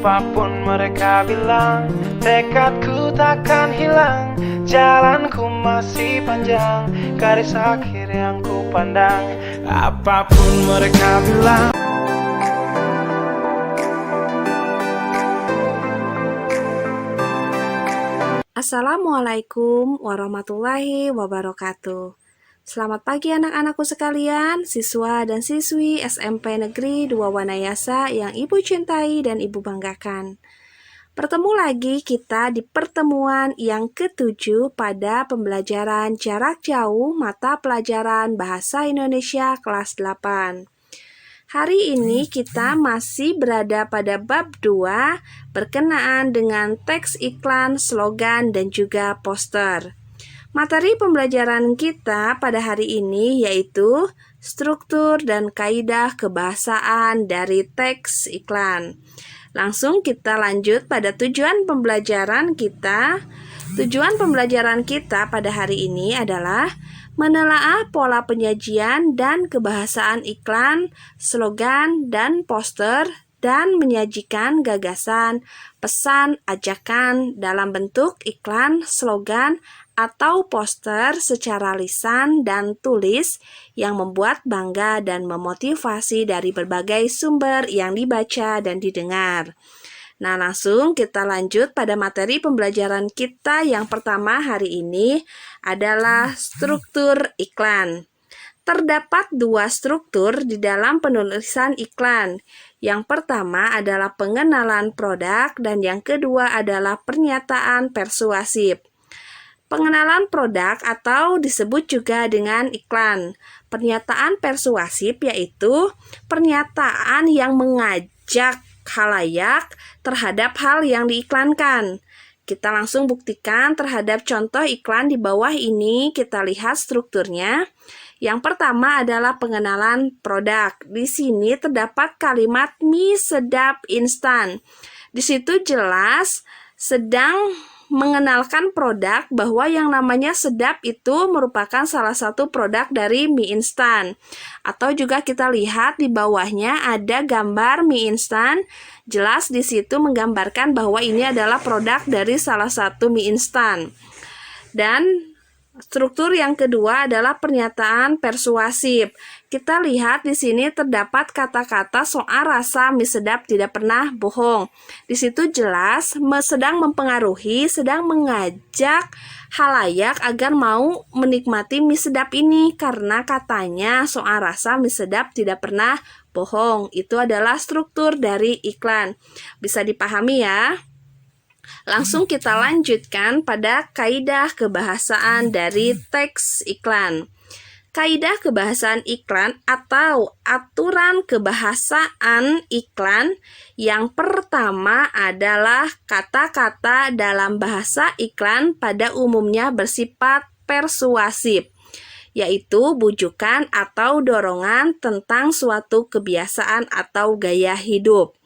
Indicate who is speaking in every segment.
Speaker 1: Apapun mereka bilang, tekadku takkan hilang. Jalanku masih panjang, garis akhir yang ku pandang. Apapun mereka bilang.
Speaker 2: Assalamualaikum warahmatullahi wabarakatuh. Selamat pagi anak-anakku sekalian, siswa dan siswi SMP Negeri 2 Wanayasa yang Ibu cintai dan Ibu banggakan. Bertemu lagi kita di pertemuan yang ke-7 pada pembelajaran jarak jauh mata pelajaran Bahasa Indonesia kelas 8. Hari ini kita masih berada pada bab 2 berkenaan dengan teks iklan, slogan, dan juga poster. Materi pembelajaran kita pada hari ini yaitu struktur dan kaidah kebahasaan dari teks iklan. Langsung kita lanjut pada tujuan pembelajaran kita. Tujuan pembelajaran kita pada hari ini adalah menelaah pola penyajian dan kebahasaan iklan, slogan, dan poster, dan menyajikan gagasan, pesan, ajakan dalam bentuk iklan, slogan, atau poster secara lisan dan tulis yang membuat bangga dan memotivasi dari berbagai sumber yang dibaca dan didengar. Nah, langsung kita lanjut pada materi pembelajaran kita yang pertama hari ini adalah struktur iklan. Terdapat dua struktur di dalam penulisan iklan. Yang pertama adalah pengenalan produk dan yang kedua adalah pernyataan persuasif. Pengenalan produk atau disebut juga dengan iklan. Pernyataan persuasif yaitu pernyataan yang mengajak khalayak terhadap hal yang diiklankan. Kita langsung buktikan terhadap contoh iklan di bawah ini. Kita lihat strukturnya. Yang pertama adalah pengenalan produk. Di sini terdapat kalimat mie sedap instan. Di situ jelas sedang mengenalkan produk bahwa yang namanya sedap itu merupakan salah satu produk dari mie instan. Atau juga kita lihat di bawahnya ada gambar mie instan. Jelas di situ menggambarkan bahwa ini adalah produk dari salah satu mie instan. Dan struktur yang kedua adalah pernyataan persuasif. Kita lihat di sini terdapat kata-kata soal rasa mie sedap tidak pernah bohong. Di situ jelas sedang mempengaruhi, sedang mengajak khalayak agar mau menikmati mie sedap ini karena katanya soal rasa mie sedap tidak pernah bohong. Itu adalah struktur dari iklan. Bisa dipahami ya? Langsung kita lanjutkan pada kaidah kebahasaan dari teks iklan. Kaidah kebahasaan iklan atau aturan kebahasaan iklan yang pertama adalah kata-kata dalam bahasa iklan pada umumnya bersifat persuasif, yaitu bujukan atau dorongan tentang suatu kebiasaan atau gaya hidup.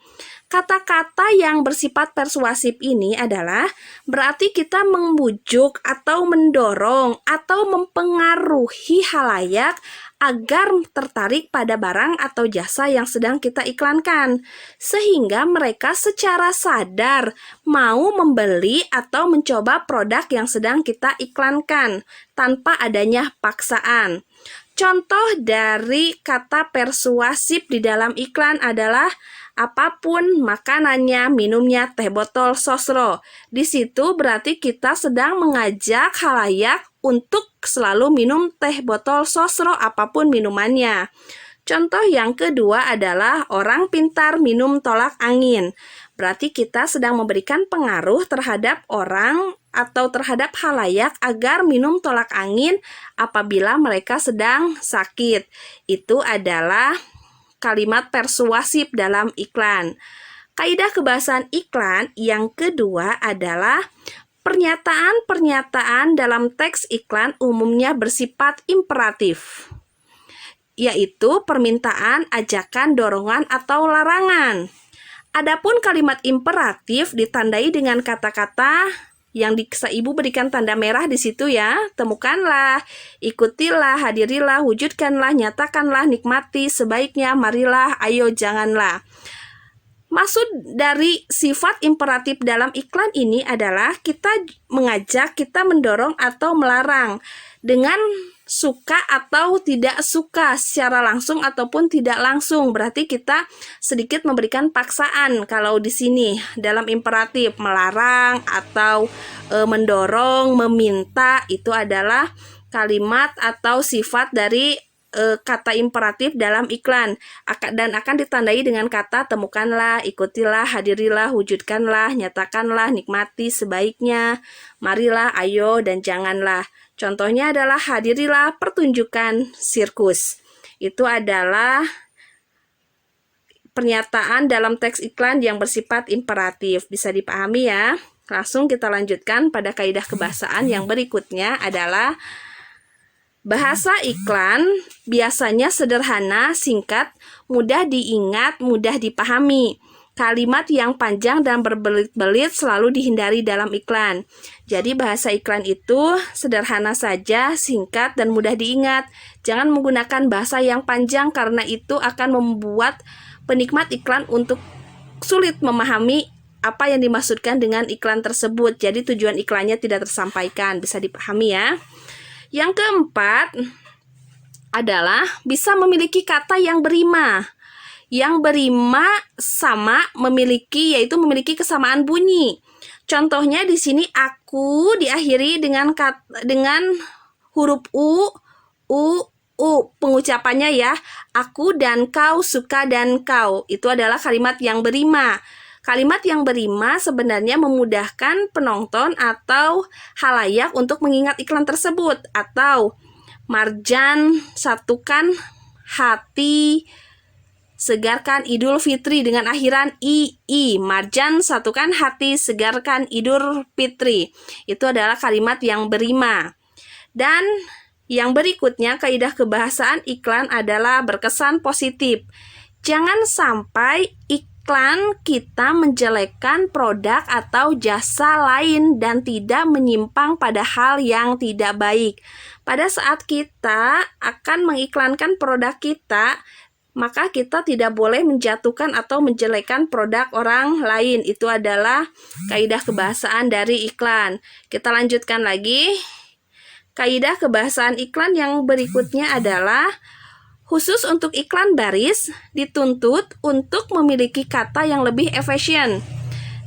Speaker 2: Kata-kata yang bersifat persuasif ini adalah berarti kita membujuk atau mendorong atau mempengaruhi khalayak agar tertarik pada barang atau jasa yang sedang kita iklankan, sehingga mereka secara sadar mau membeli atau mencoba produk yang sedang kita iklankan tanpa adanya paksaan. Contoh dari kata persuasif di dalam iklan adalah apapun makanannya, minumnya, teh botol sosro. Di situ berarti kita sedang mengajak khalayak untuk selalu minum teh botol sosro apapun minumannya. Contoh yang kedua adalah orang pintar minum tolak angin. Berarti kita sedang memberikan pengaruh terhadap orang atau terhadap khalayak agar minum tolak angin apabila mereka sedang sakit. Itu adalah kalimat persuasif dalam iklan. Kaidah kebahasaan iklan yang kedua adalah pernyataan-pernyataan dalam teks iklan umumnya bersifat imperatif, yaitu permintaan, ajakan, dorongan, atau larangan. Adapun kalimat imperatif ditandai dengan kata-kata yang ibu berikan tanda merah di situ ya. Temukanlah, ikutilah, hadirilah, wujudkanlah, nyatakanlah, nikmati, sebaiknya, marilah, ayo, janganlah. Maksud dari sifat imperatif dalam iklan ini adalah kita mengajak, kita mendorong atau melarang dengan suka atau tidak suka secara langsung ataupun tidak langsung. Berarti kita sedikit memberikan paksaan kalau di sini dalam imperatif melarang atau mendorong, meminta itu adalah kalimat atau sifat dari kata imperatif dalam iklan dan akan ditandai dengan kata temukanlah, ikutilah, hadirilah, wujudkanlah, nyatakanlah, nikmati sebaiknya, marilah, ayo, dan janganlah. Contohnya adalah hadirilah pertunjukan sirkus. Itu adalah pernyataan dalam teks iklan yang bersifat imperatif. Bisa dipahami ya? Langsung kita lanjutkan pada kaidah kebahasaan yang berikutnya adalah bahasa iklan biasanya sederhana, singkat, mudah diingat, mudah dipahami. Kalimat yang panjang dan berbelit-belit selalu dihindari dalam iklan. Jadi bahasa iklan itu sederhana saja, singkat, dan mudah diingat. Jangan menggunakan bahasa yang panjang karena itu akan membuat penikmat iklan untuk sulit memahami apa yang dimaksudkan dengan iklan tersebut. Jadi tujuan iklannya tidak tersampaikan. Bisa dipahami ya. Yang keempat adalah bisa memiliki kata yang berima. Yang berima sama memiliki, yaitu memiliki kesamaan bunyi. Contohnya di sini aku diakhiri dengan huruf u. Pengucapannya ya, aku dan kau, suka dan kau. Itu adalah kalimat yang berima. Kalimat yang berima sebenarnya memudahkan penonton atau halayak untuk mengingat iklan tersebut. Atau marjan, satukan hati, segarkan Idul Fitri dengan akhiran i. Marjan, satukan hati, segarkan Idul Fitri. Itu adalah kalimat yang berima. Dan yang berikutnya, kaidah kebahasaan iklan adalah berkesan positif. Jangan sampai iklan kita menjelekkan produk atau jasa lain dan tidak menyimpang pada hal yang tidak baik. Pada saat kita akan mengiklankan produk kita, maka kita tidak boleh menjatuhkan atau menjelekkan produk orang lain. Itu adalah kaidah kebahasaan dari iklan. Kita lanjutkan lagi. Kaidah kebahasaan iklan yang berikutnya adalah khusus untuk iklan baris, dituntut untuk memiliki kata yang lebih efisien.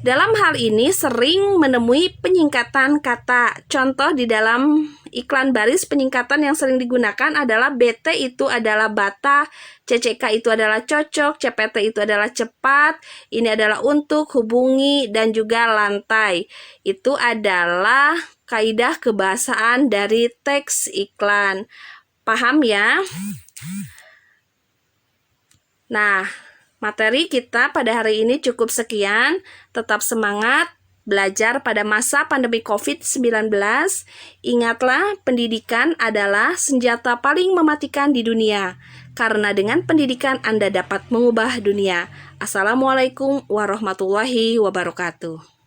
Speaker 2: Dalam hal ini sering menemui penyingkatan kata. Contoh di dalam iklan baris, penyingkatan yang sering digunakan adalah BT itu adalah bata, CCK itu adalah cocok, CPT itu adalah cepat, ini adalah untuk, hubungi, dan juga lantai. Itu adalah kaidah kebahasaan dari teks iklan. Paham ya? Nah, materi kita pada hari ini cukup sekian. Tetap semangat belajar pada masa pandemi COVID-19. Ingatlah, pendidikan adalah senjata paling mematikan di dunia. Karena dengan pendidikan Anda dapat mengubah dunia. Assalamualaikum warahmatullahi wabarakatuh.